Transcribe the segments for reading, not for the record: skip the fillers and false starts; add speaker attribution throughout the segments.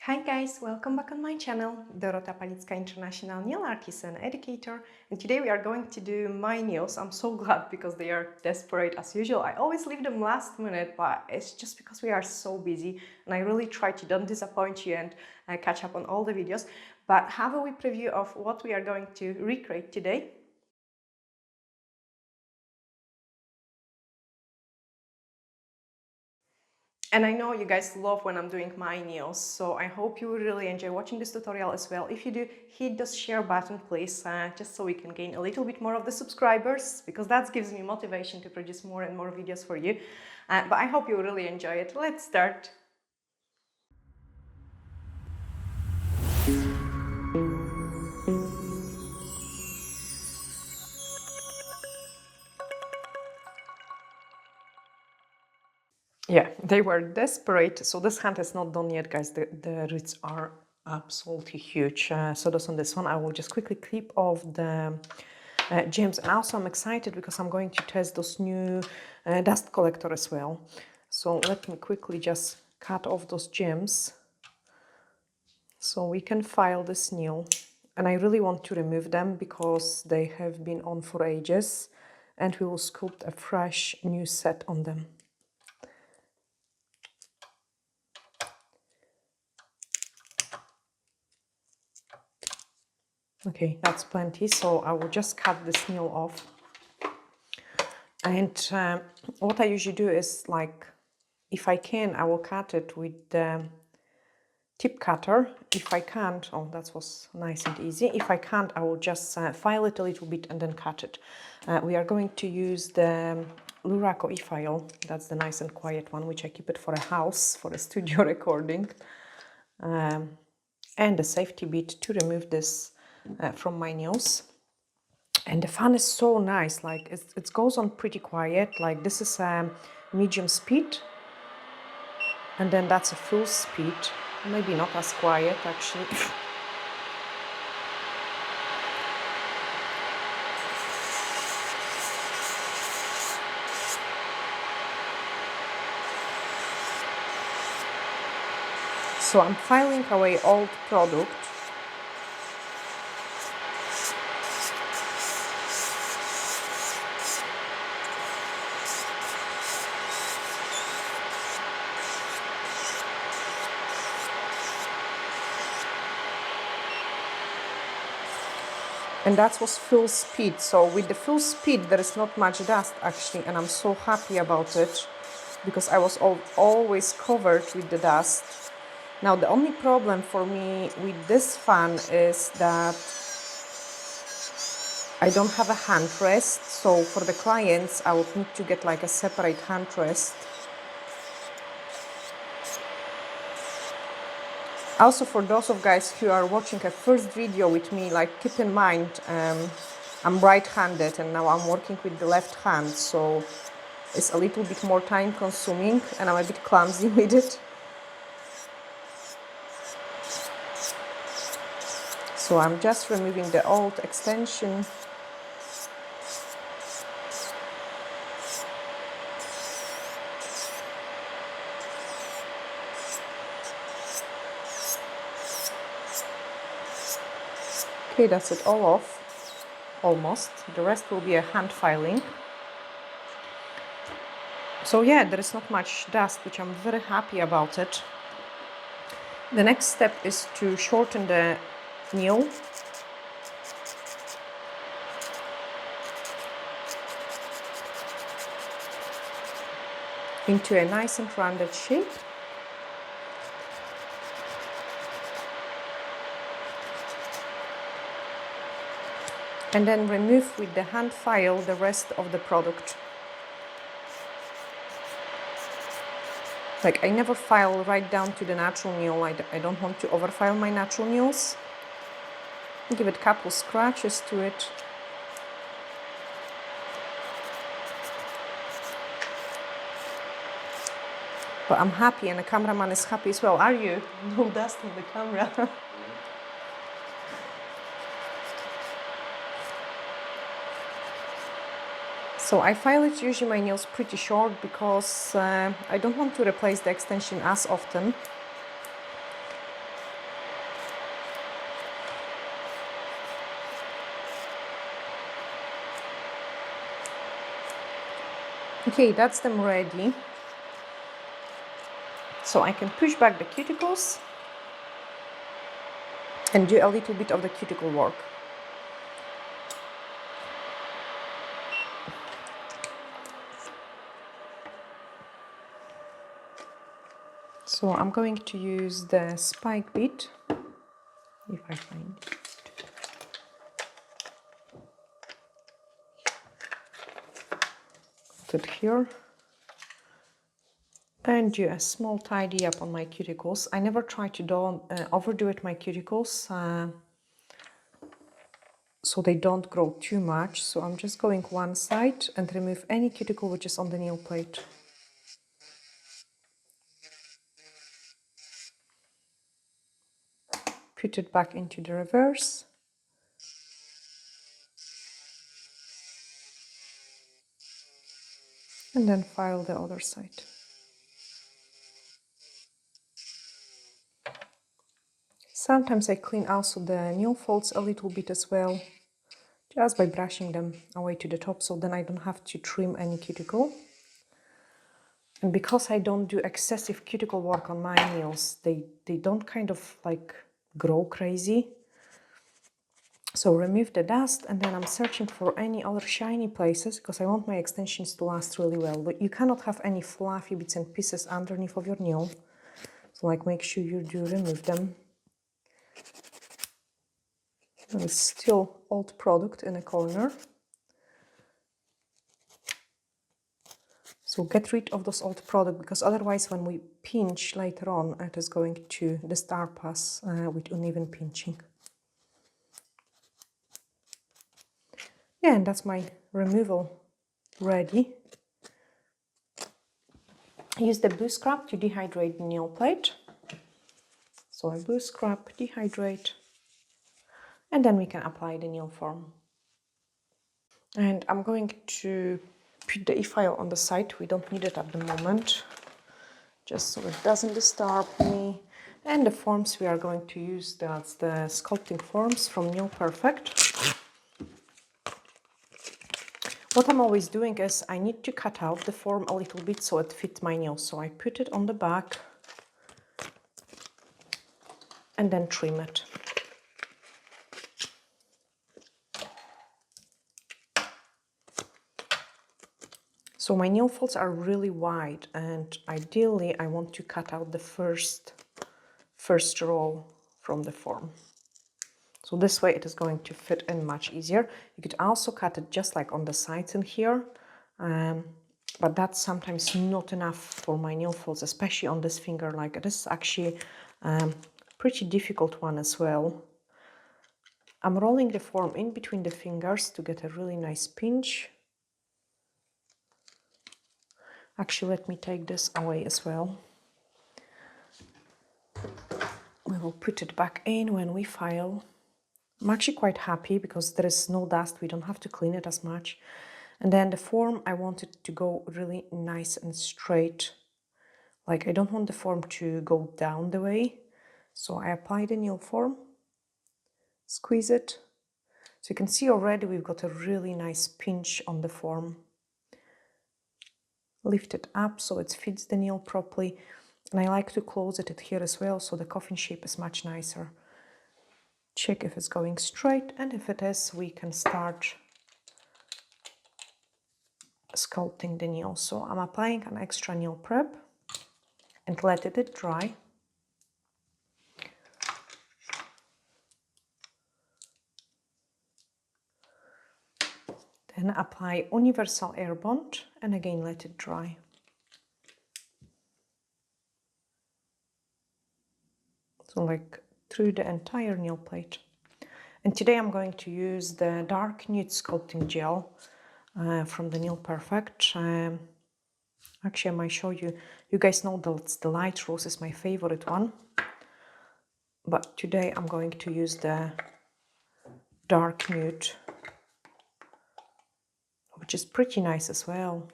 Speaker 1: Hi guys, welcome back on my channel, Dorota Palicka, International Nail Artist and Educator, and today we are going to do my nails. I'm so glad because they are desperate as usual. I always leave them last minute, but it's just because we are so busy and I really try to don't disappoint you and catch up on all the videos. But have a wee preview of what we are going to recreate today. And I know you guys love when I'm doing my nails, so I hope you will really enjoy watching this tutorial as well. If you do, hit the share button please, just so we can gain a little bit more of the subscribers, because that gives me motivation to produce more and more videos for you. But I hope you will really enjoy it. Let's start. Yeah, they were desperate. So this hand is not done yet, guys. The roots are absolutely huge. So that's on this one. I will just quickly clip off the gems. And also I'm excited because I'm going to test those new dust collector as well. So let me quickly just cut off those gems so we can file this nail. And I really want to remove them because they have been on for ages, and we will sculpt a fresh new set on them. Okay, that's plenty, so I will just cut this nail off. And what I usually do is, like, if I can, I will cut it with the tip cutter. If I can't, oh, that was nice and easy. If I can't, I will just file it a little bit and then cut it. We are going to use the Luraco e-file. That's the nice and quiet one, which I keep it for a house, for a studio recording. And a safety bit to remove this from my nails. And the fan is so nice, like it goes on pretty quiet. Like this is a medium speed, and then that's a full speed. Maybe not as quiet actually. So I'm filing away old product. And that was full speed. So with the full speed, there is not much dust actually, and I'm so happy about it because I was always covered with the dust. Now the only problem for me with this fan is that I don't have a hand rest, so for the clients I would need to get like a separate hand rest. Also, for those of guys who are watching a first video with me, like, keep in mind I'm right-handed and now I'm working with the left hand, so it's a little bit more time consuming and I'm a bit clumsy with it. So I'm just removing the old extension. Okay, that's it all off, almost. The rest will be a hand filing. So yeah, there is not much dust, which I'm very happy about it. The next step is to shorten the nail. Into a nice and rounded shape. And then remove with the hand file the rest of the product. Like, I never file right down to the natural nail. I don't want to overfile my natural nails. Give it a couple scratches to it. But I'm happy, and the cameraman is happy as well. Are you? No dust on the camera. So I file it usually my nails pretty short because I don't want to replace the extension as often. Okay, that's them ready. So I can push back the cuticles and do a little bit of the cuticle work. So I'm going to use the spike bit, if I find it. Put it here. And do a small tidy up on my cuticles. I never try to overdo it my cuticles, so they don't grow too much. So I'm just going one side and remove any cuticle which is on the nail plate. Put it back into the reverse. And then file the other side. Sometimes I clean also the nail folds a little bit as well, just by brushing them away to the top, so then I don't have to trim any cuticle. And because I don't do excessive cuticle work on my nails, they don't kind of like grow crazy. So remove the dust, and then I'm searching for any other shiny places because I want my extensions to last really well. But you cannot have any fluffy bits and pieces underneath of your nail. So like make sure you do remove them. There is still old product in a corner. So get rid of those old product, because otherwise when we pinch later on, it is going to disturb us with uneven pinching. Yeah, and that's my removal ready. Use the blue scrub to dehydrate the nail plate. So a blue scrub, dehydrate, and then we can apply the nail form. And I'm going to put the e-file on the side. We don't need it at the moment, just so it doesn't disturb me. And the forms we are going to use, that's the sculpting forms from Nail Perfect. What I'm always doing is I need to cut out the form a little bit so it fits my nail. So I put it on the back and then trim it. So my nail folds are really wide, and ideally I want to cut out the first row from the form. So this way it is going to fit in much easier. You could also cut it just like on the sides in here, but that's sometimes not enough for my nail folds, especially on this finger. Like it is actually pretty difficult one as well. I'm rolling the form in between the fingers to get a really nice pinch. Actually, let me take this away as well. We will put it back in when we file. I'm actually quite happy because there is no dust. We don't have to clean it as much. And then the form, I want it to go really nice and straight. Like I don't want the form to go down the way. So I apply the nail form, squeeze it. So you can see already we've got a really nice pinch on the form. Lift it up so it fits the nail properly. And I like to close it here as well, so the coffin shape is much nicer. Check if it's going straight, and if it is, we can start sculpting the nail. So I'm applying an extra nail prep and let it dry. Then apply universal air bond and again let it dry. So like through the entire nail plate. And today I'm going to use the dark nude sculpting gel from the Nail Perfect. Actually, I might show you. You guys know that the light rose is my favorite one. But today I'm going to use the dark nude, which is pretty nice as well.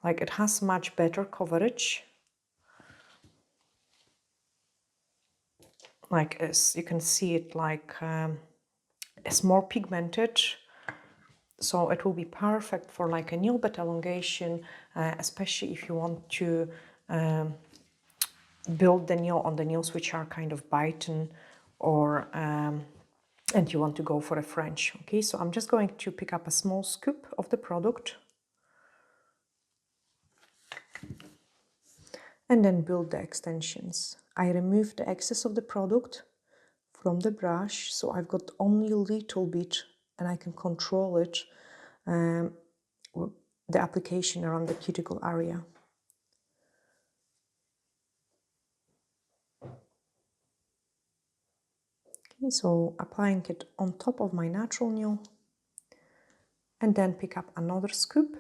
Speaker 1: Like it has much better coverage. Like as you can see it, like it's more pigmented. So it will be perfect for like a nail bed elongation, especially if you want to build the nail on the nails which are kind of biting, or and you want to go for a French. Okay, so I'm just going to pick up a small scoop of the product and then build the extensions. I remove the excess of the product from the brush, so I've got only a little bit and I can control it, the application around the cuticle area. Okay, so applying it on top of my natural nail and then pick up another scoop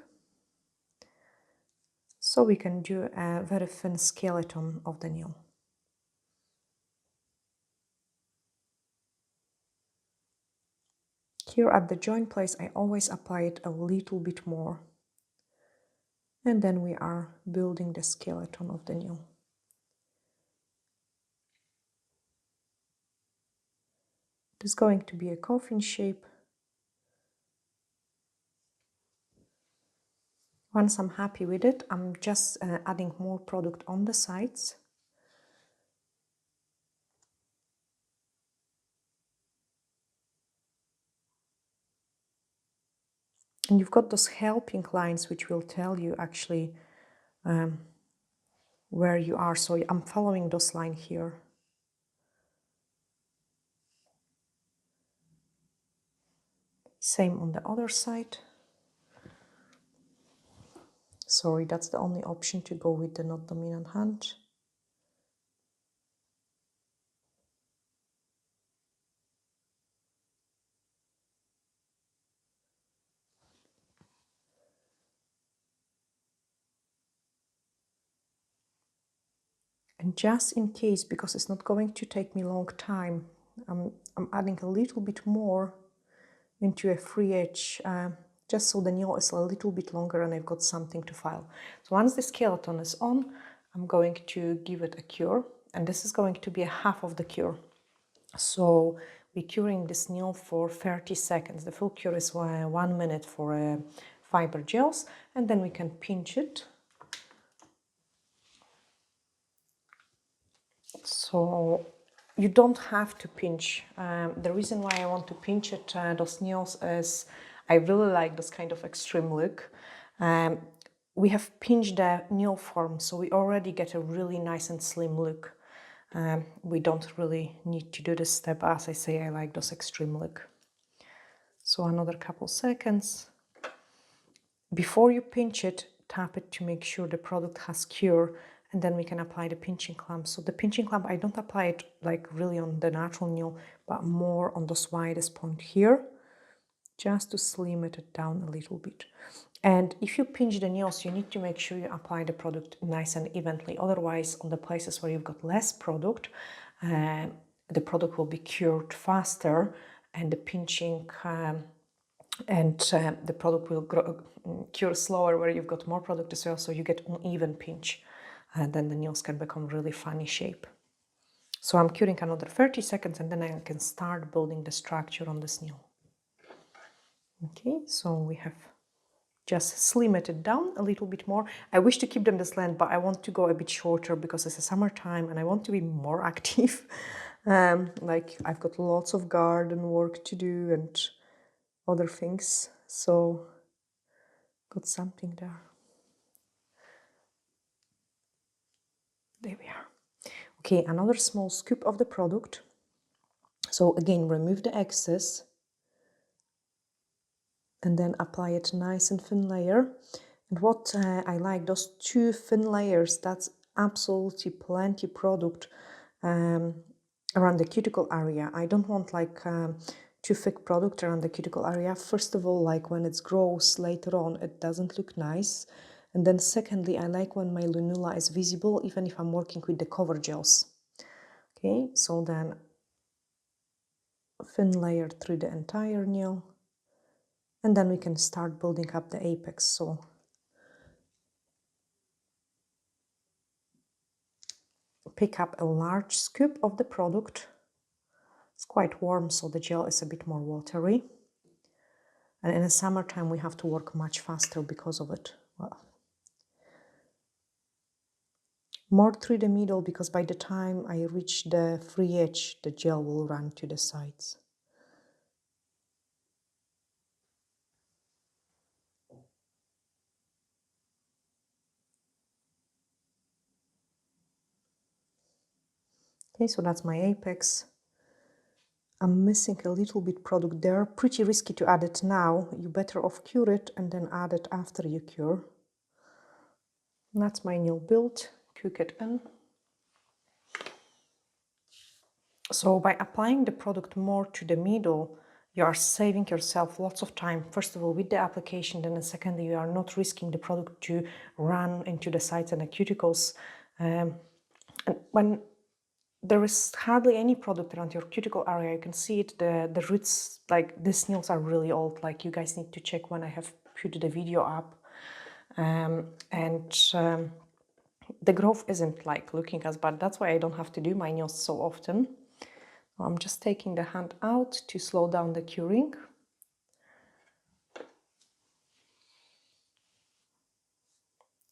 Speaker 1: so we can do a very thin skeleton of the nail. Here at the joint place, I always apply it a little bit more. And then we are building the skeleton of the nail. It is going to be a coffin shape. Once I'm happy with it, I'm just adding more product on the sides. And you've got those helping lines which will tell you actually where you are. So I'm following those lines here. Same on the other side. Sorry, that's the only option to go with the not dominant hand. And just in case, because it's not going to take me a long time, I'm adding a little bit more into a free edge, just so the nail is a little bit longer and I've got something to file. So once the skeleton is on, I'm going to give it a cure, and this is going to be a half of the cure. So we're curing this nail for 30 seconds. The full cure is 1 minute for fiber gels, and then we can pinch it. So you don't have to pinch. The reason why I want to pinch it, those nails, is I really like this kind of extreme look. We have pinched the nail form, so we already get a really nice and slim look. We don't really need to do this step. As I say, I like those extreme look. So another couple seconds. Before you pinch it, tap it to make sure the product has cure, and then we can apply the pinching clamp. So the pinching clamp, I don't apply it like really on the natural nail, but more on the widest point here, just to slim it down a little bit. And if you pinch the nails, you need to make sure you apply the product nice and evenly. Otherwise, on the places where you've got less product, the product will be cured faster, and the pinching the product will cure slower where you've got more product as well, so you get uneven pinch, and then the nails can become really funny shape. So I'm curing another 30 seconds, and then I can start building the structure on this nail. Okay, so we have just slimmed it down a little bit more. I wish to keep them this length, but I want to go a bit shorter because it's a summertime and I want to be more active. Like I've got lots of garden work to do and other things, so got something there. There we are. Okay, another small scoop of the product. So again, remove the excess and then apply it nice and thin layer. And what I like, those 2 thin layers, that's absolutely plenty product around the cuticle area. I don't want like too thick product around the cuticle area. First of all, like when it grows later on, it doesn't look nice. And then secondly, I like when my lunula is visible, even if I'm working with the cover gels. Okay, so then thin layer through the entire nail. And then we can start building up the apex. So pick up a large scoop of the product. It's quite warm, so the gel is a bit more watery. And in the summertime, we have to work much faster because of it. Well, more through the middle, because by the time I reach the free edge, the gel will run to the sides. Okay, so that's my apex. I'm missing a little bit product there. Pretty risky to add it now. You better off cure it and then add it after you cure. And that's my nail build. Cook it in. So by applying the product more to the middle, you are saving yourself lots of time. First of all, with the application, then secondly, you are not risking the product to run into the sides and the cuticles. And when there is hardly any product around your cuticle area, you can see it, the roots, like these nails are really old. Like you guys need to check when I have put the video up. The growth isn't like looking as bad. That's why I don't have to do my nails so often. I'm just taking the hand out to slow down the curing.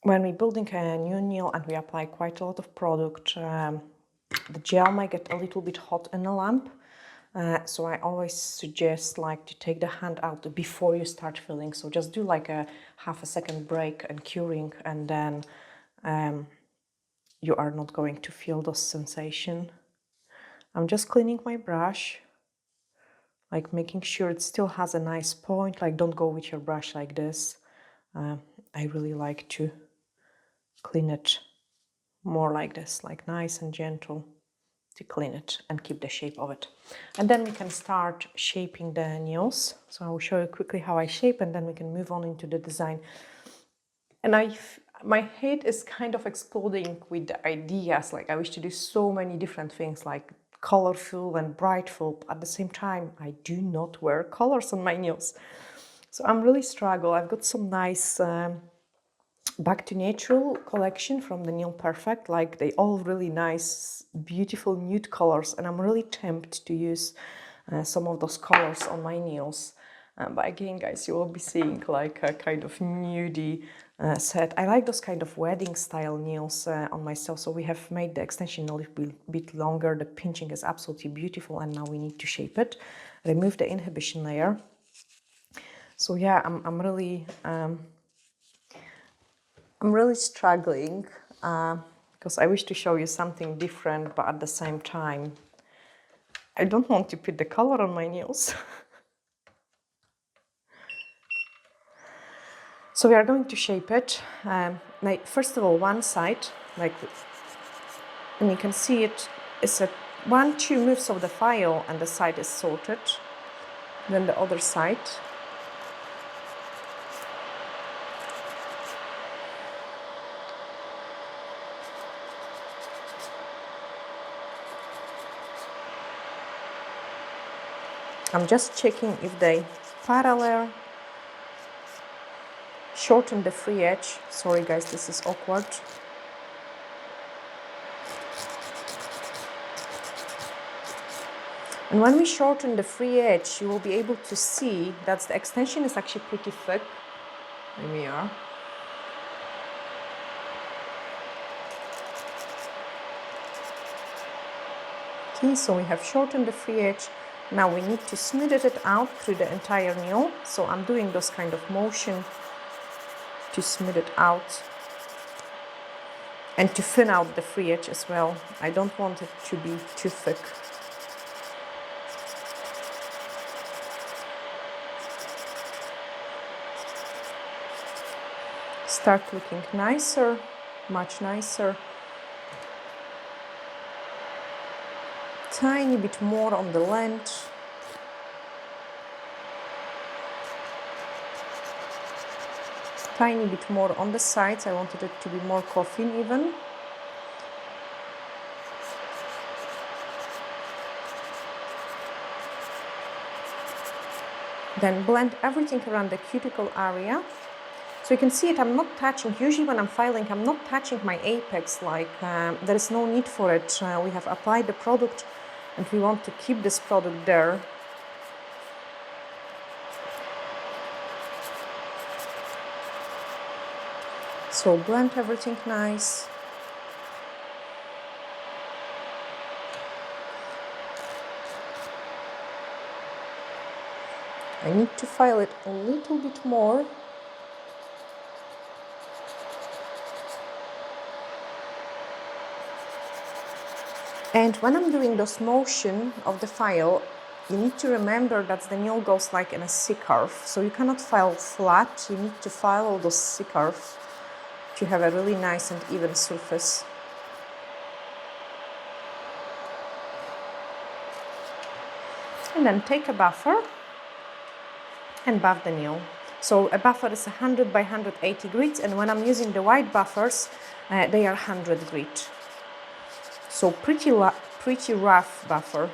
Speaker 1: When we're building a new nail and we apply quite a lot of product, the gel might get a little bit hot in the lamp. So I always suggest like to take the hand out before you start filling. So just do like a half a second break and curing, and then you are not going to feel the sensation. I'm just cleaning my brush, like making sure it still has a nice point. Like don't go with your brush like this. I really like to clean it more like this, like nice and gentle, to clean it and keep the shape of it. And then we can start shaping the nails. So I will show you quickly how I shape, and then we can move on into the design. And my head is kind of exploding with the ideas. Like I wish to do so many different things, like colorful and brightful. At the same time, I do not wear colors on my nails. So I'm really struggle. I've got some nice Back to Natural collection from the Nail Perfect. Like they all really nice, beautiful nude colors. And I'm really tempted to use some of those colors on my nails. But again, guys, you will be seeing like a kind of nudie set. I like those kind of wedding style nails on myself. So we have made the extension a little bit longer. The pinching is absolutely beautiful. And now we need to shape it. Remove the inhibition layer. So yeah, I'm really struggling because I wish to show you something different, but at the same time, I don't want to put the color on my nails. So we are going to shape it. Like first of all, one side, like, and you can see it is a 1-2 moves of the file, and the side is sorted. Then the other side. I'm just checking if they parallel. Shorten the free edge. Sorry guys, this is awkward. And when we shorten the free edge, you will be able to see that the extension is actually pretty thick. Here we are. Okay, so we have shortened the free edge. Now we need to smooth it out through the entire nail. So I'm doing this kind of motion to smooth it out and to thin out the free edge as well. I don't want it to be too thick. Start looking nicer, much nicer. Tiny bit more on the length. Tiny bit more on the sides. I wanted it to be more coffin even. Then blend everything around the cuticle area. So you can see it, I'm not touching. Usually when I'm filing, I'm not touching my apex, like there is no need for it. We have applied the product and we want to keep this product there. So blend everything nice. I need to file it a little bit more. And when I'm doing this motion of the file, you need to remember that the nail goes like in a C-curve. So you cannot file flat, you need to file those C-curves to have a really nice and even surface. And then take a buffer and buff the nail. So a buffer is 100 by 180 grit, and when I'm using the white buffers, they are 100 grit. So pretty rough buffer.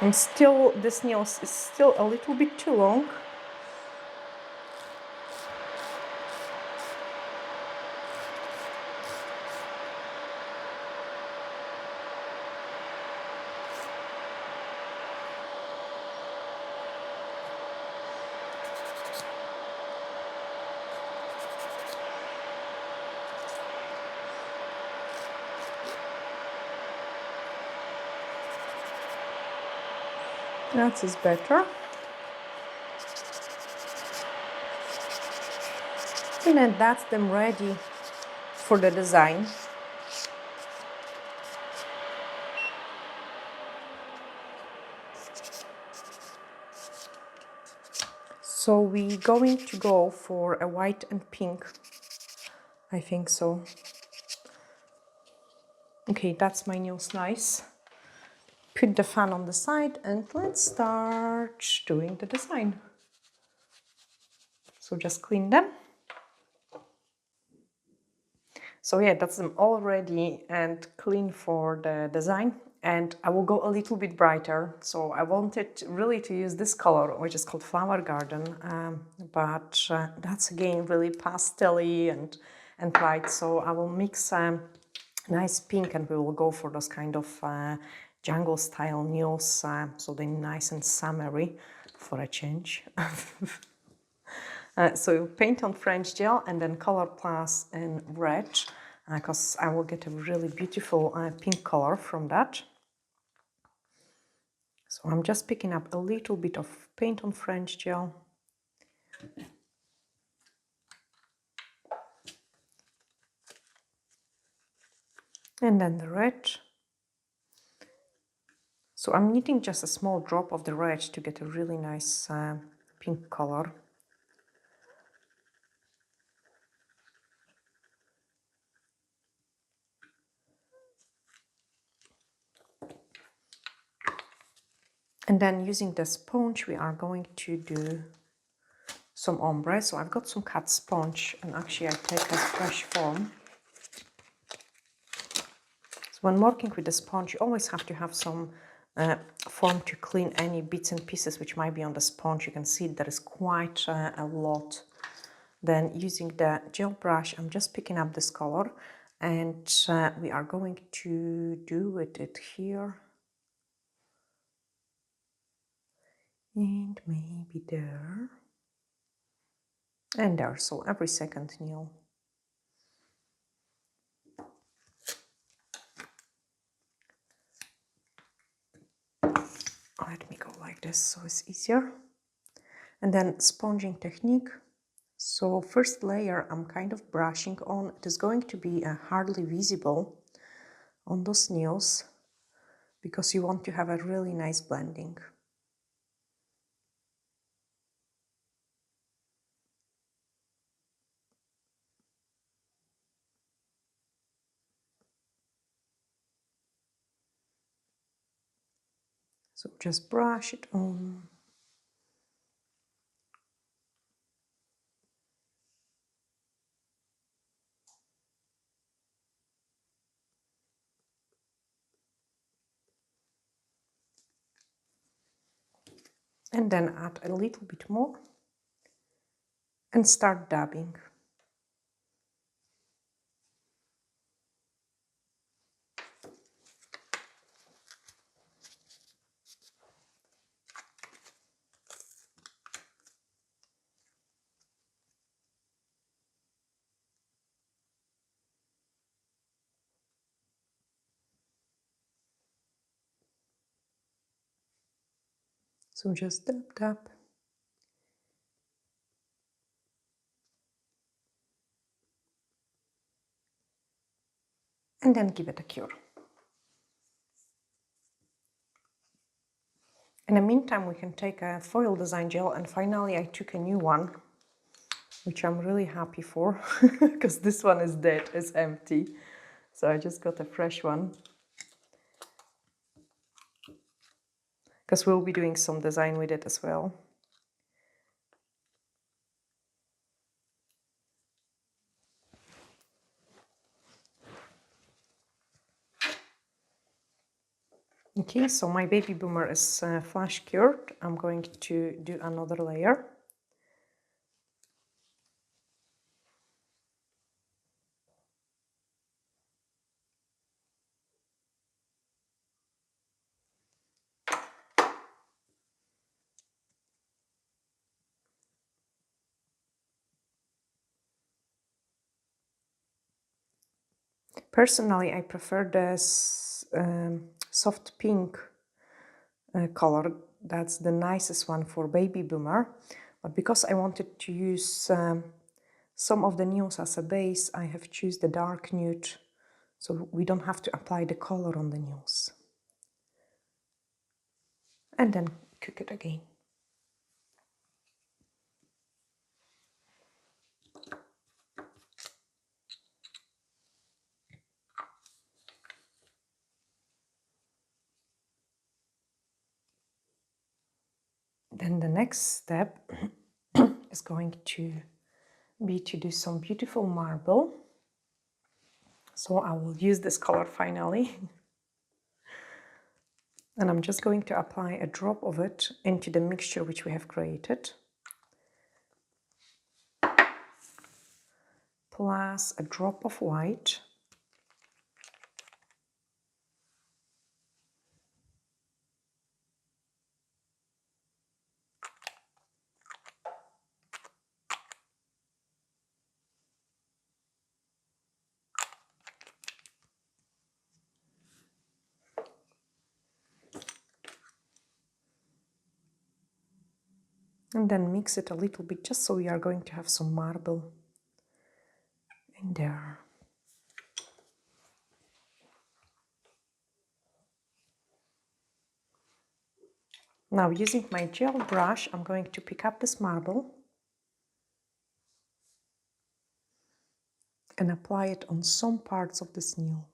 Speaker 1: And still, this nail is still a little bit too long. That is better. And then that's them ready for the design. So we're going to go for a white and pink. I think so. Okay, that's my nails nice. Put the fan on the side and let's start doing the design. So just clean them. So yeah, that's them all ready and clean for the design. And I will go a little bit brighter. So I wanted really to use this color, which is called Flower Garden. But that's again really pastel-y and light. So I will mix nice pink and we will go for those kind of jungle style nails. So they're nice and summery for a change. So paint on French gel and then Color Plus in red, because I will get a really beautiful pink color from that. So I'm just picking up a little bit of paint on French gel. And then the red. So I'm needing just a small drop of the red to get a really nice pink color. And then using the sponge, we are going to do some ombre. So I've got some cut sponge and actually I take a fresh form. So when working with the sponge, you always have to have some form to clean any bits and pieces which might be on the sponge. You can see there is quite a lot. Then using the gel brush, I'm just picking up this color and we are going to do with it here. And maybe there. And there, so every second nail. Let me go like this so it's easier. And then sponging technique. So first layer I'm kind of brushing on. It is going to be hardly visible on those nails because you want to have a really nice blending. So just brush it on. And then add a little bit more and start dabbing. So just dab, dab. And then give it a cure. In the meantime, we can take a foil design gel, and finally I took a new one, which I'm really happy for, because this one is dead, it's empty. So I just got a fresh one, because we'll be doing some design with it as well. Okay, so my baby boomer is flash cured. I'm going to do another layer. Personally, I prefer this soft pink color. That's the nicest one for baby boomer. But because I wanted to use some of the nudes as a base, I have chosen the dark nude, so we don't have to apply the color on the nudes. And then cook it again. Then the next step is going to be to do some beautiful marble. So I will use this color finally. And I'm just going to apply a drop of it into the mixture which we have created. Plus a drop of white. And then mix it a little bit, just so we are going to have some marble in there. Now, using my gel brush, I'm going to pick up this marble and apply it on some parts of this nail.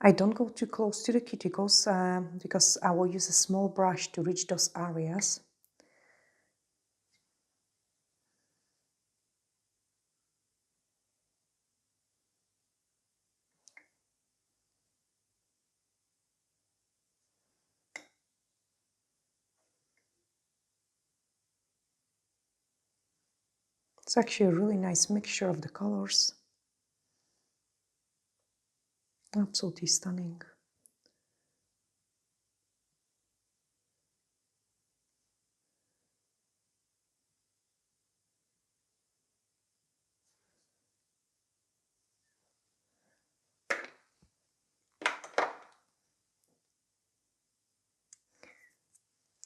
Speaker 1: I don't go too close to the cuticles because I will use a small brush to reach those areas. It's actually a really nice mixture of the colors. Absolutely stunning.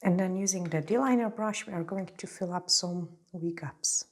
Speaker 1: And then using the D-liner brush, we are going to fill up some V-gaps.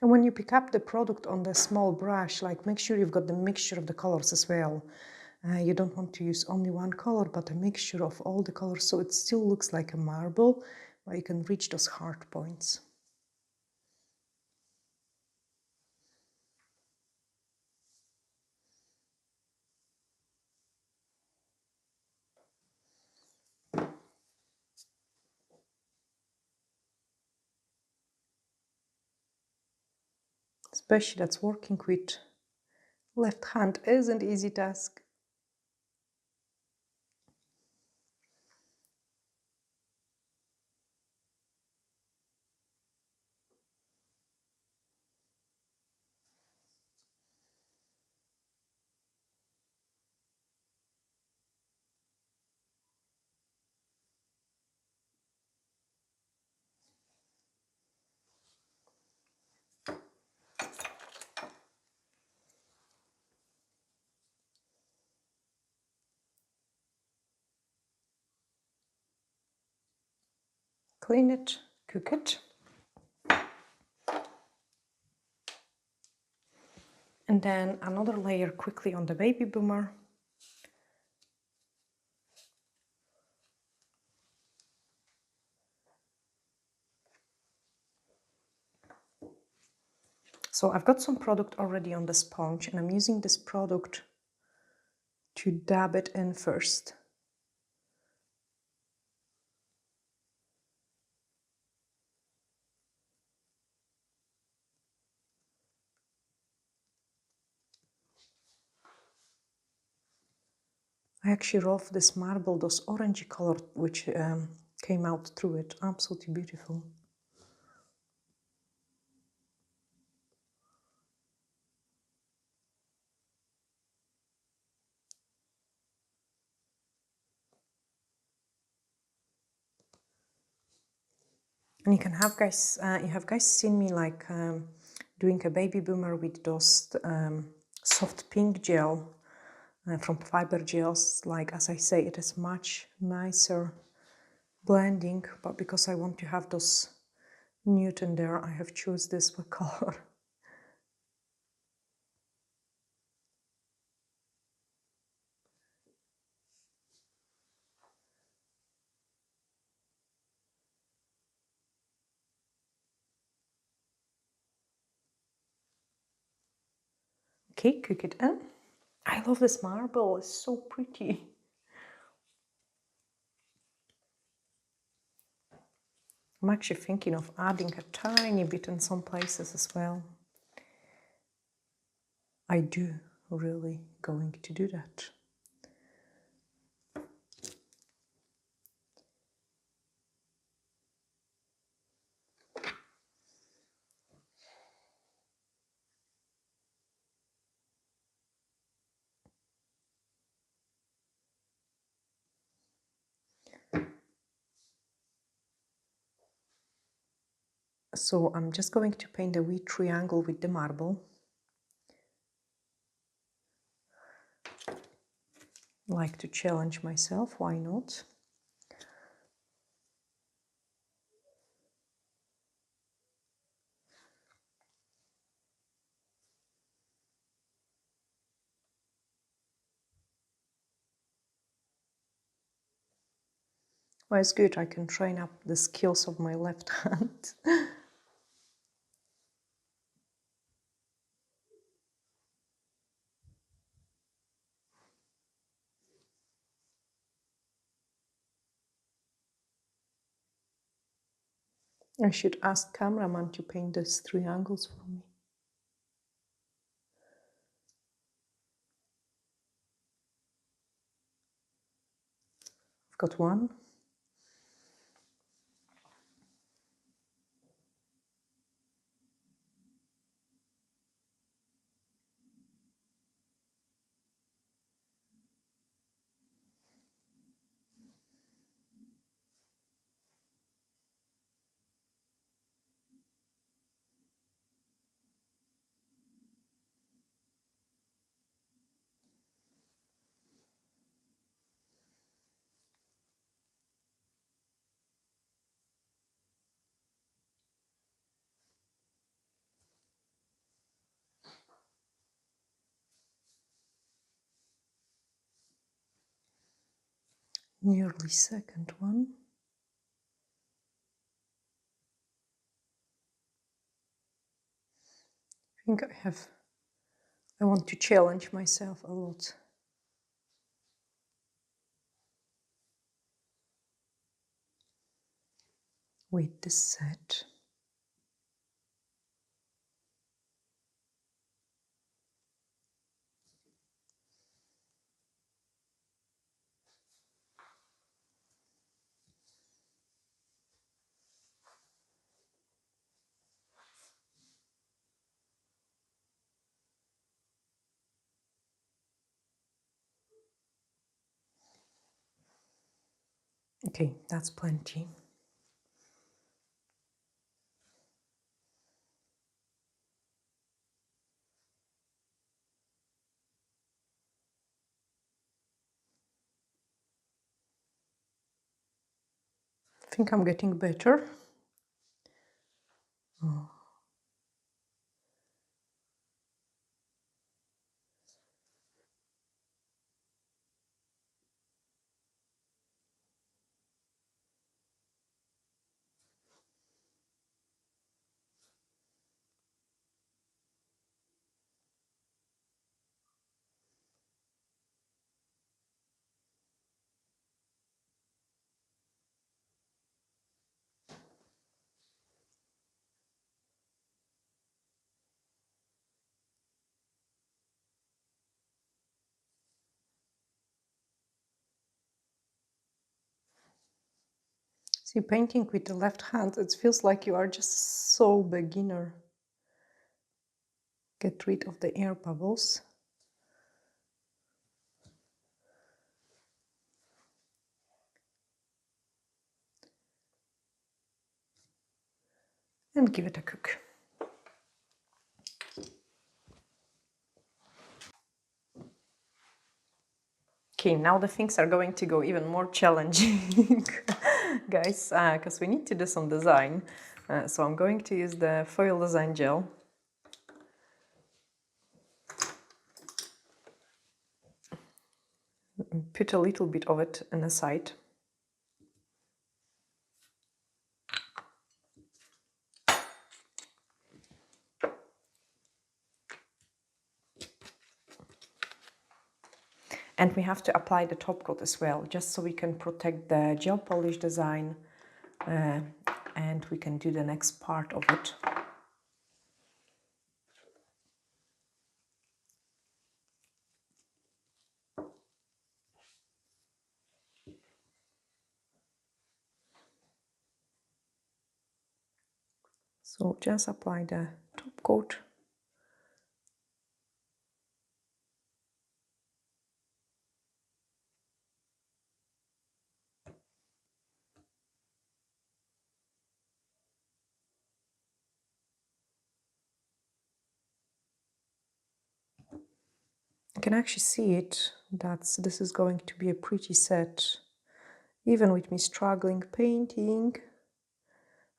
Speaker 1: And when you pick up the product on the small brush, like make sure you've got the mixture of the colors as well. You don't want to use only one color, but a mixture of all the colors, so it still looks like a marble, but you can reach those hard points. especially that's working with left hand isn't easy task. Clean it, cook it. And then another layer quickly on the baby boomer. So I've got some product already on the sponge and I'm using this product to dab it in first. I actually love this marble, those orangey color which came out through it. Absolutely beautiful. And you can have guys, you have guys seen me like doing a baby boomer with those soft pink gel from fiber gels. Like as I say, it is much nicer blending, but because I want to have those nude in there, I have choose this color. Okay, cook it in. I love this marble, it's so pretty. I'm actually thinking of adding a tiny bit in some places as well. I do really going to do that. So I'm just going to paint a wee triangle with the marble. Like to challenge myself, why not? Well, it's good, I can train up the skills of my left hand. I should ask cameraman to paint these triangles for me. I've got one. Nearly second one. I think I want to challenge myself a lot. With this set. Okay, that's plenty. I think I'm getting better. Oh. See, painting with the left hand, it feels like you are just so beginner. Get rid of the air bubbles. And give it a cook. Okay, now the things are going to go even more challenging, guys, because we need to do some design. So I'm going to use the foil design gel. Put a little bit of it on the side. And we have to apply the top coat as well, just so we can protect the gel polish design, and we can do the next part of it. So just apply the top coat. You can actually see it, this is going to be a pretty set, even with me struggling painting.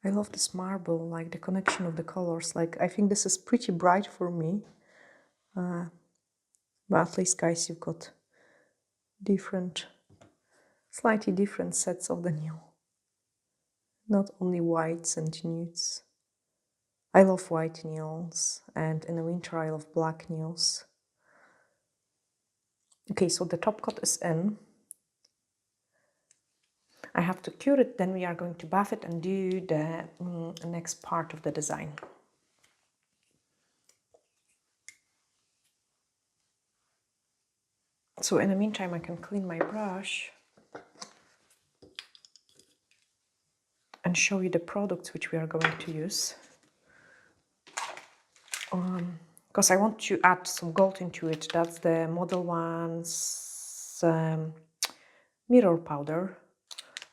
Speaker 1: I love this marble, like the connection of the colors. Like, I think this is pretty bright for me. But at least, guys, you've got slightly different sets of the nail. Not only whites and nudes. I love white nails, and in the winter I love black nails. Okay, so the top coat is in. I have to cure it, then we are going to buff it and do the next part of the design. So in the meantime, I can clean my brush and show you the products which we are going to use. Because I want to add some gold into it. That's the Model One's mirror powder.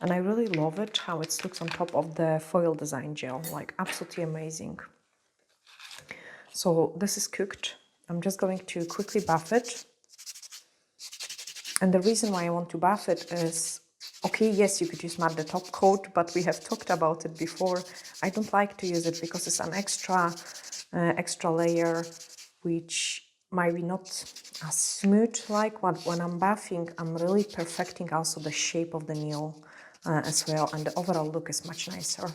Speaker 1: And I really love it, how it looks on top of the foil design gel. Like, absolutely amazing. So this is cooked. I'm just going to quickly buff it. And the reason why I want to buff it is, okay, yes, you could use matte the top coat, but we have talked about it before. I don't like to use it because it's an extra layer, which might be not as smooth like when I'm buffing. I'm really perfecting also the shape of the nail as well, and the overall look is much nicer.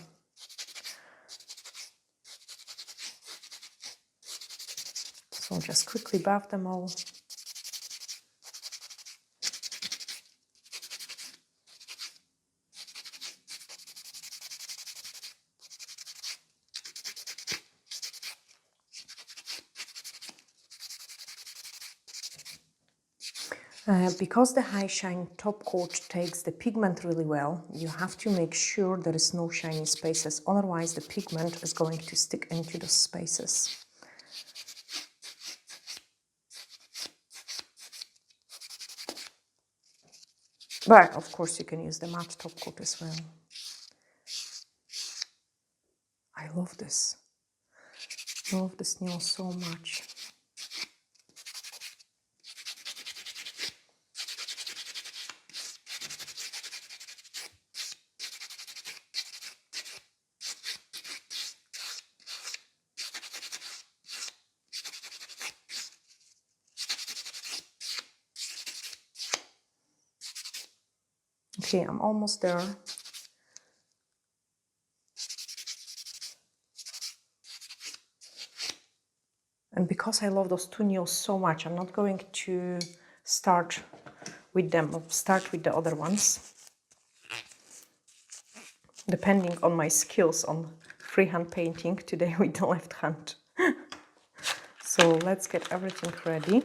Speaker 1: So I'll just quickly buff them all. Because the high shine top coat takes the pigment really well, you have to make sure there is no shiny spaces, otherwise the pigment is going to stick into the spaces. But of course you can use the matte top coat as well. I love this. I love this nail so much. Okay, I'm almost there. And because I love those two nails so much, I'm not going to start with them. I'll start with the other ones, depending on my skills on freehand painting today with the left hand. So let's get everything ready.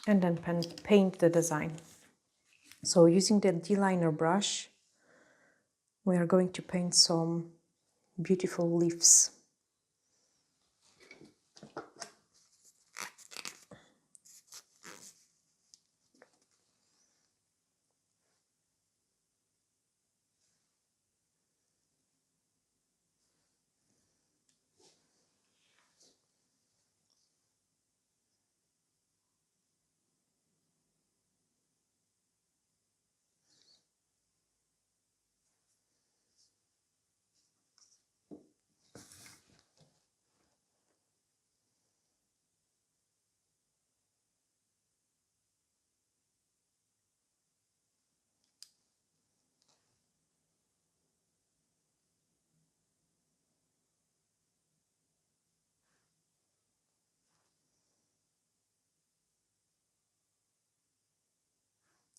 Speaker 1: And then paint the design. So using the D-liner brush, we are going to paint some beautiful leaves.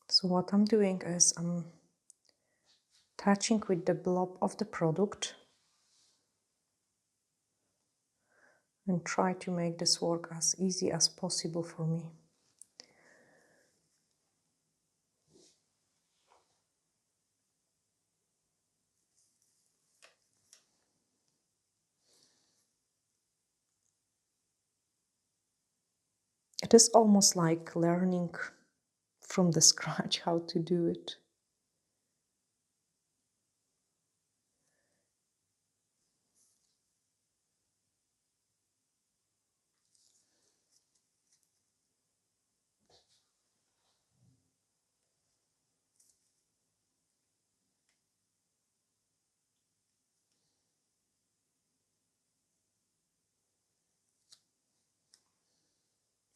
Speaker 1: So what I'm doing is I'm touching with the blob of the product and try to make this work as easy as possible for me. It is almost like learning from the scratch how to do it.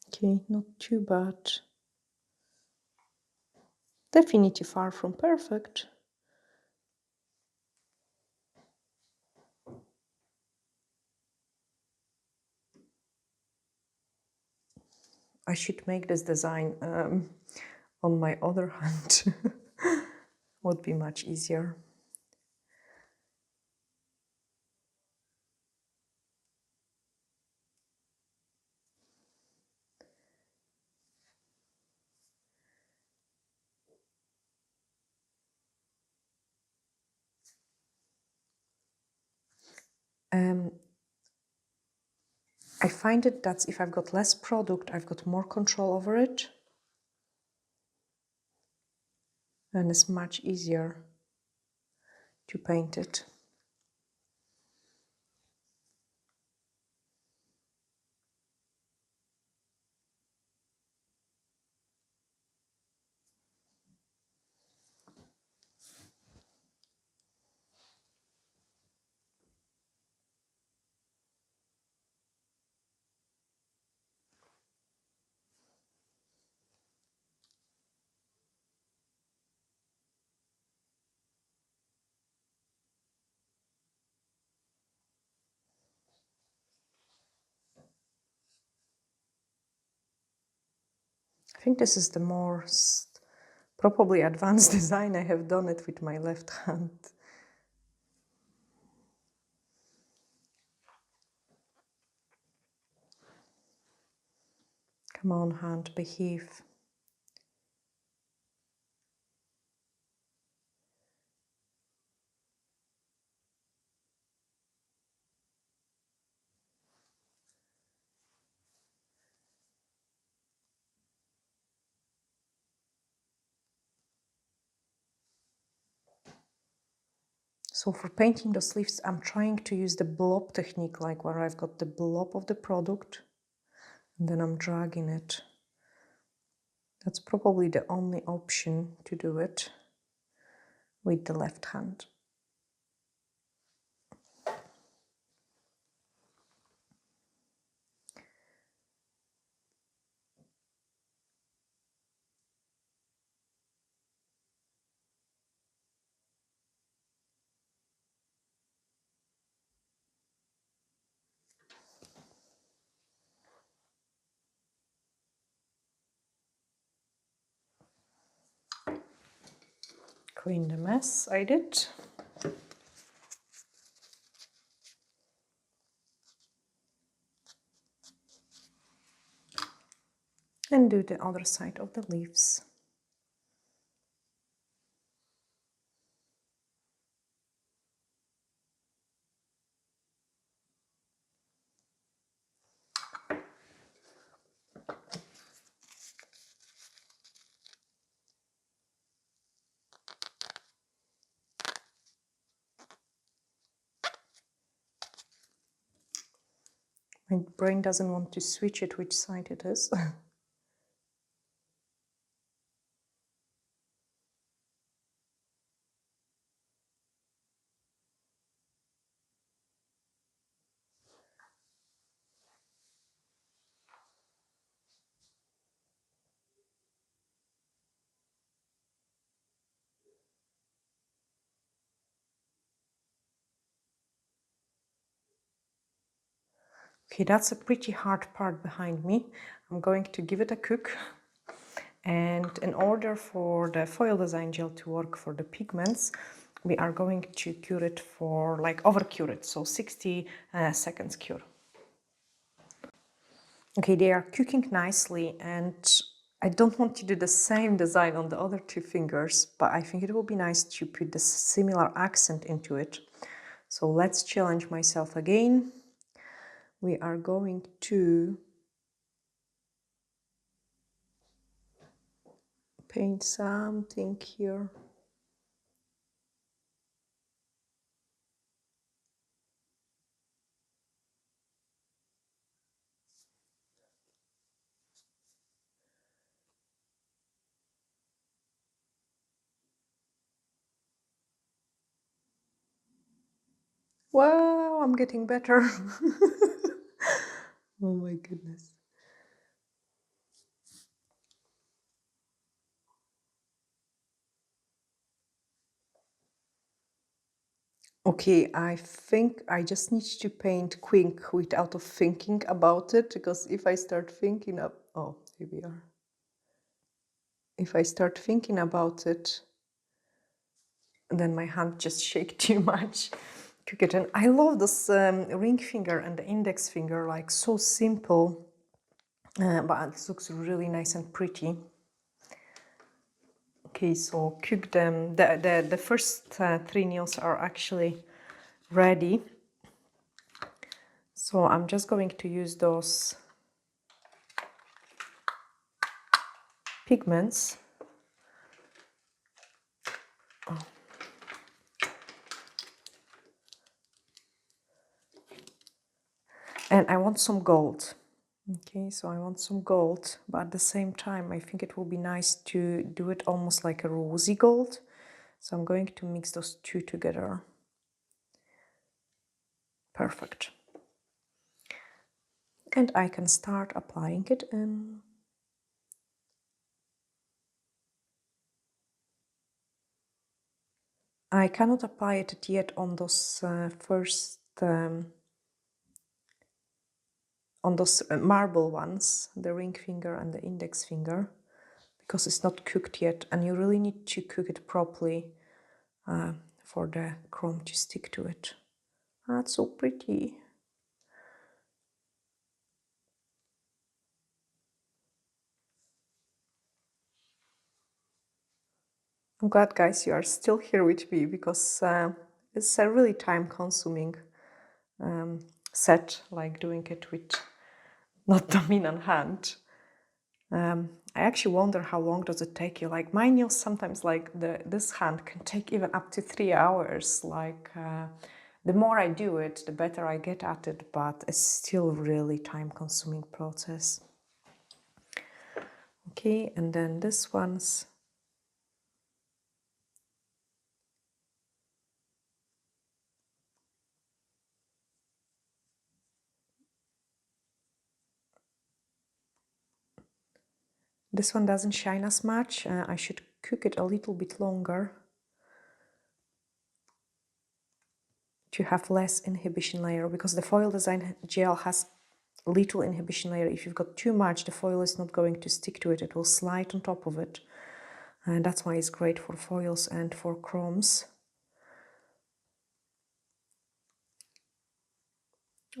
Speaker 1: Okay, not too bad. Definitely far from perfect. I should make this design on my other hand. Would be much easier. I find it that if I've got less product, I've got more control over it. And it's much easier to paint it. I think this is the most probably advanced design. I have done it with my left hand. Come on, hand, behave. So for painting those leaves, I'm trying to use the blob technique, like where I've got the blob of the product and then I'm dragging it. That's probably the only option to do it with the left hand. Clean the mess I did. And do the other side of the leaves. My brain doesn't want to switch it which side it is. Okay, that's a pretty hard part behind me. I'm going to give it a cook. And in order for the foil design gel to work for the pigments, we are going to cure it for, like, over cure it, so 60 seconds cure. Okay, they are cooking nicely, and I don't want to do the same design on the other two fingers, but I think it will be nice to put the similar accent into it. So let's challenge myself again. We are going to paint something here. Wow, I'm getting better. Oh my goodness. Okay, I think I just need to paint quick without of thinking about it, because if I start thinking of, oh, here we are. If I start thinking about it, then my hand just shake too much. And I love this ring finger and the index finger, like so simple, but it looks really nice and pretty. Okay, so cook them. The first 3 nails are actually ready. So I'm just going to use those pigments. Oh. And I want some gold. Okay, so I want some gold, but at the same time, I think it will be nice to do it almost like a rosy gold. So I'm going to mix those two together. Perfect. And I can start applying it in. I cannot apply it yet on those first, on those marble ones, the ring finger and the index finger, because it's not cooked yet, and you really need to cook it properly for the chrome to stick to it. That's so pretty. I'm glad, guys, you are still here with me, because it's a really time-consuming set, like doing it with not dominant hand. I actually wonder how long does it take you. Like my nails sometimes, like this hand can take even up to 3 hours. Like the more I do it, the better I get at it, but it's still really time-consuming process. Okay, and then this one's this one doesn't shine as much. I should cook it a little bit longer to have less inhibition layer, because the foil design gel has little inhibition layer. If you've got too much, the foil is not going to stick to it. It will slide on top of it. And that's why it's great for foils and for chromes.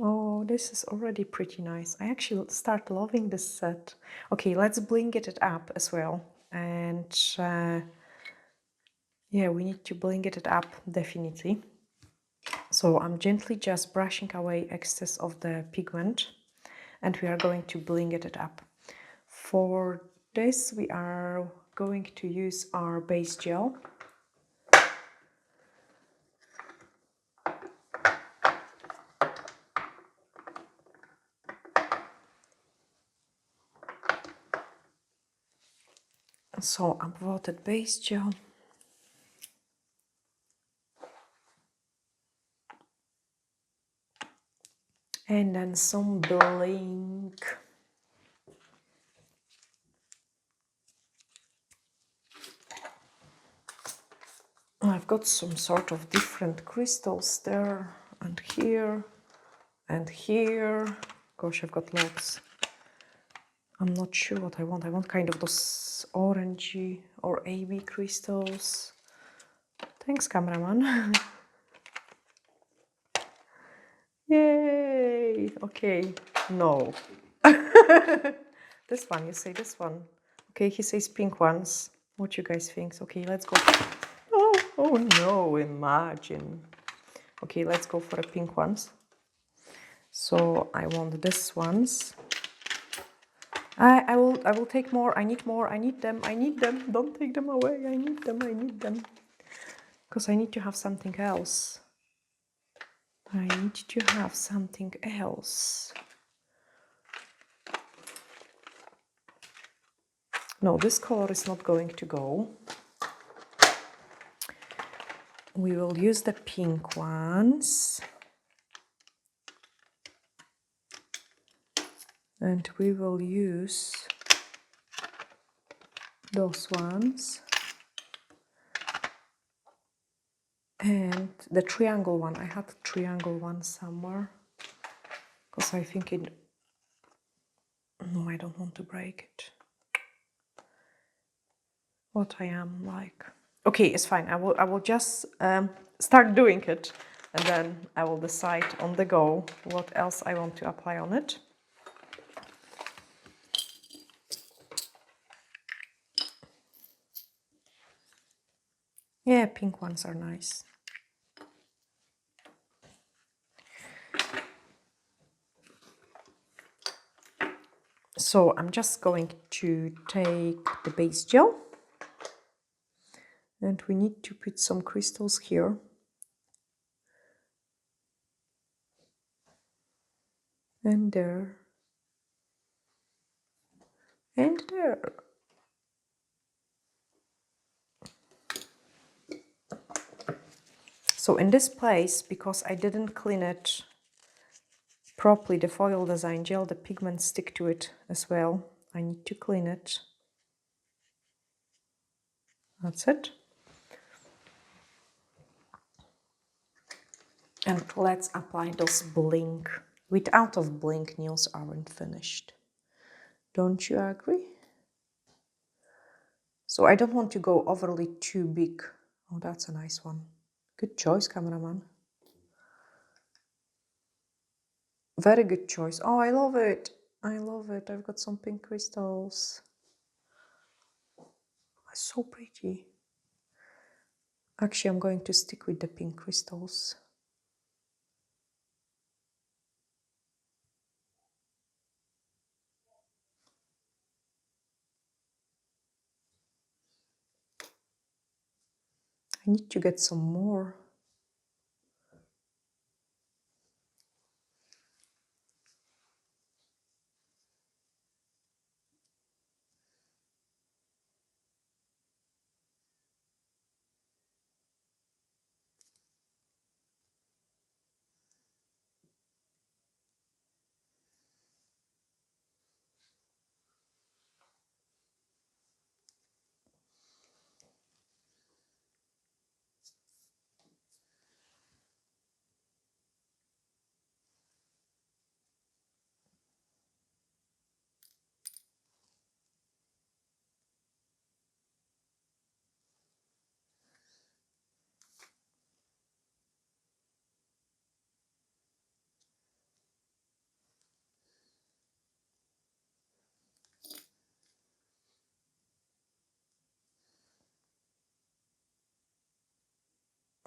Speaker 1: Oh, this is already pretty nice. I actually start loving this set. Okay, let's bling it up as well. And yeah, we need to bling it up definitely. So I'm gently just brushing away excess of the pigment, and we are going to bling it up. For this, we are going to use our base gel. So Upvoted base gel. And then some bling. I've got some sort of different crystals there and here and here. Gosh, I've got lots. I'm not sure what I want. I want kind of those orangey or AB crystals. Thanks, cameraman. Yay! Okay, no. This one, you say this one. Okay, he says pink ones. What you guys think? Okay, let's go. Oh no, imagine. Okay, let's go for a pink ones. So I want this ones. I will take more. I need more. I need them. I need them. Don't take them away. I need them. I need them. Because I need to have something else. I need to have something else. No, this color is not going to go. We will use the pink ones. And we will use those ones. And the triangle one. I had the triangle one somewhere. Because I think it... No, I don't want to break it. What I am like. Okay, it's fine. I will just start doing it, and then I will decide on the go what else I want to apply on it. Yeah, pink ones are nice. So I'm just going to take the base gel, and we need to put some crystals here. And there. And there. So in this place, because I didn't clean it properly, the foil design gel, the pigments stick to it as well. I need to clean it. That's it. And let's apply those blink. Without of blink, nails aren't finished. Don't you agree? So I don't want to go overly too big. Oh, that's a nice one. Good choice, cameraman. Very good choice. Oh, I love it. I love it. I've got some pink crystals. It's so pretty. Actually, I'm going to stick with the pink crystals. I need to get some more.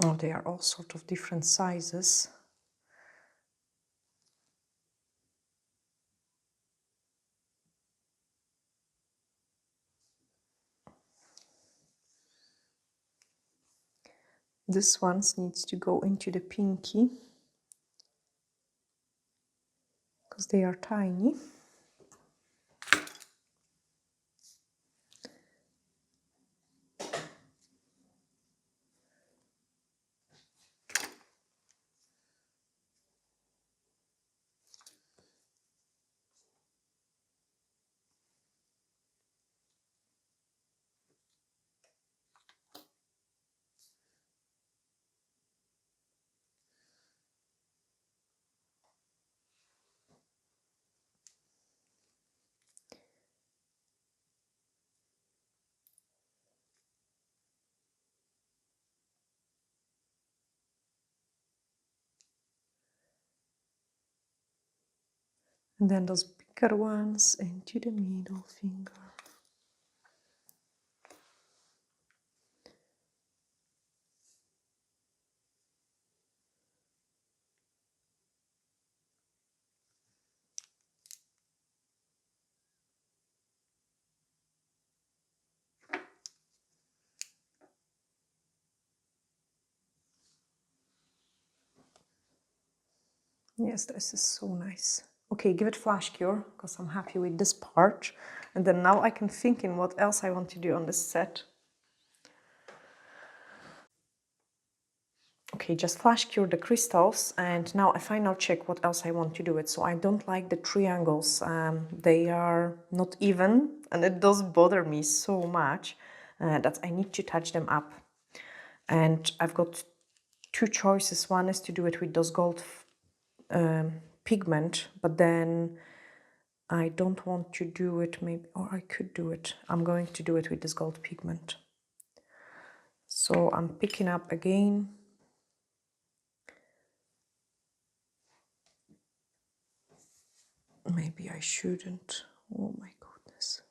Speaker 1: Oh, they are all sort of different sizes. This one needs to go into the pinky because they are tiny. And then those bigger ones into the middle finger. Yes, this is so nice. Okay, give it flash cure because I'm happy with this part. And then now I can think in what else I want to do on this set. Okay, just flash cure the crystals and now a final check what else I want to do it. So I don't like the triangles. They are not even and it does bother me so much that I need to touch them up. And I've got two choices. One is to do it with those gold pigment, but then I don't want to do it maybe, or I could do it. I'm going to do it with this gold pigment. So I'm picking up again. Maybe I shouldn't. Oh my goodness.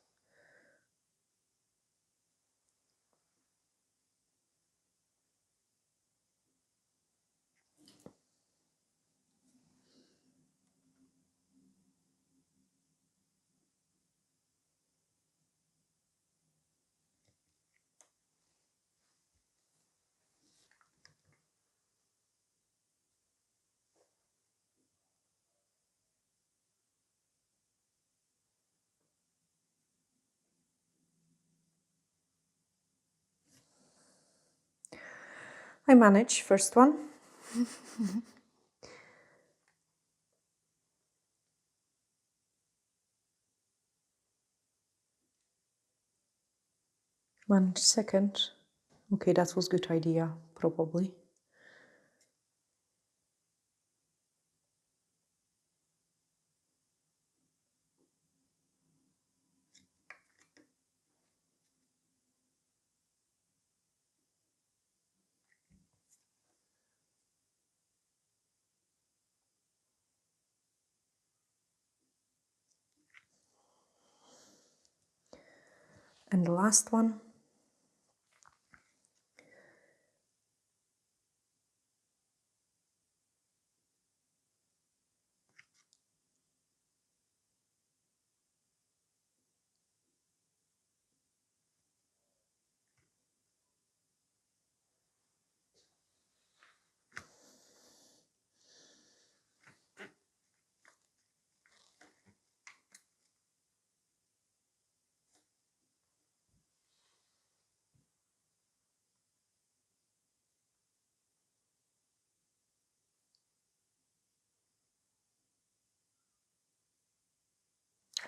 Speaker 1: I manage first one. Manage second. Okay, that was good idea, probably. And the last one.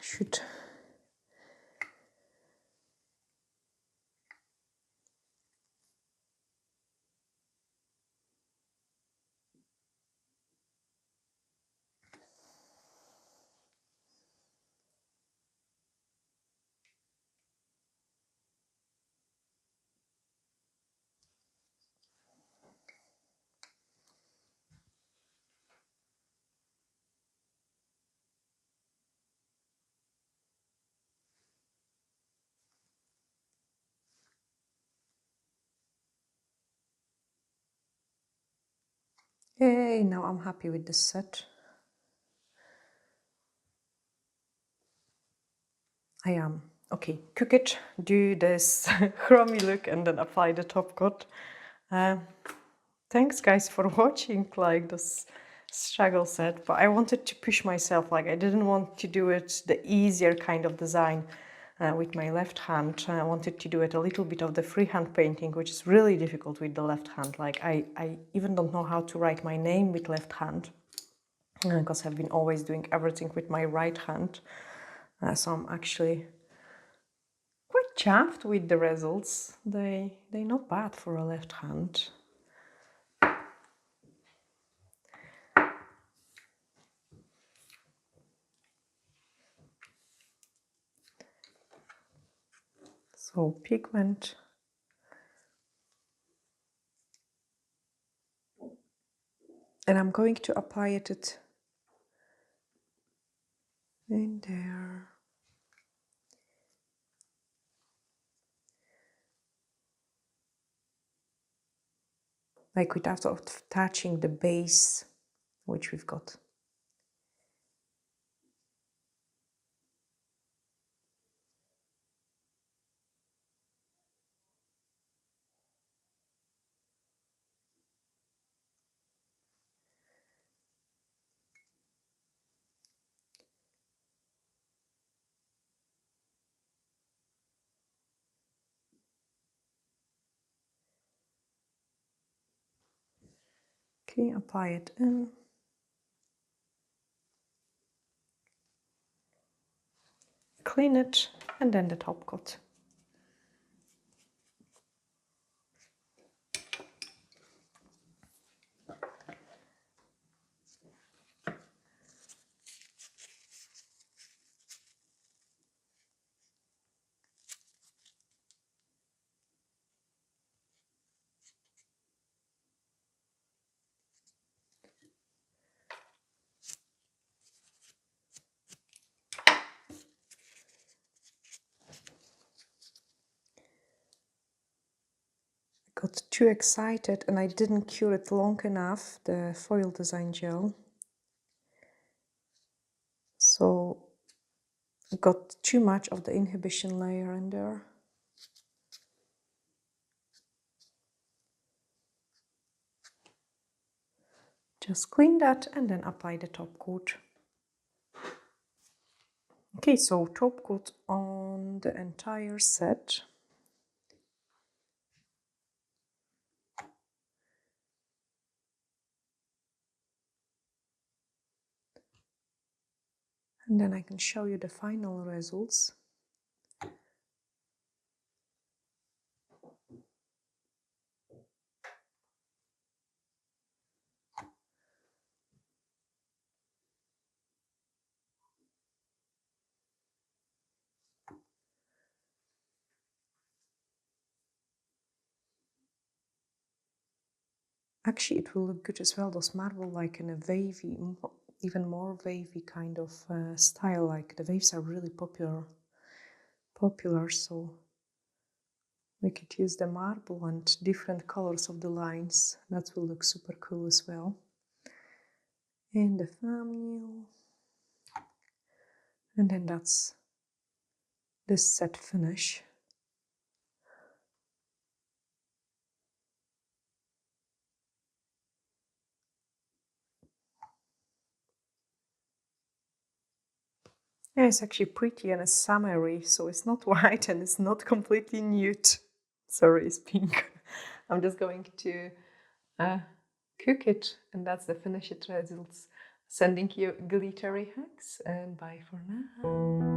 Speaker 1: should. Yay, now I'm happy with this set. I am. Okay, cook it, do this chromey look and then apply the top coat. Thanks guys for watching like this struggle set, but I wanted to push myself, like I didn't want to do it the easier kind of design with my left hand. I wanted to do it a little bit of the freehand painting, which is really difficult with the left hand. Like I even don't know how to write my name with left hand because I've been always doing everything with my right hand. So I'm actually quite chuffed with the results. They're not bad for a left hand. So pigment. And I'm going to apply it in there. Like without touching the base, which we've got. Okay, apply it in. Clean it, and then the top coat. Got too excited and I didn't cure it long enough, the foil design gel. So I got too much of the inhibition layer in there. Just clean that and then apply the top coat. Okay, so top coat on the entire set. And then I can show you the final results. Actually, it will look good as well, those marble like in a wavy, even more wavy kind of style. Like the waves are really popular, so we could use the marble and different colors of the lines. That will look super cool as well. And the thumbnail. And then that's this set finish. Yeah, it's actually pretty and it's summery, so it's not white and it's not completely nude. Sorry, it's pink. I'm just going to cook it, and that's the finished results. Sending you glittery hugs and bye for now.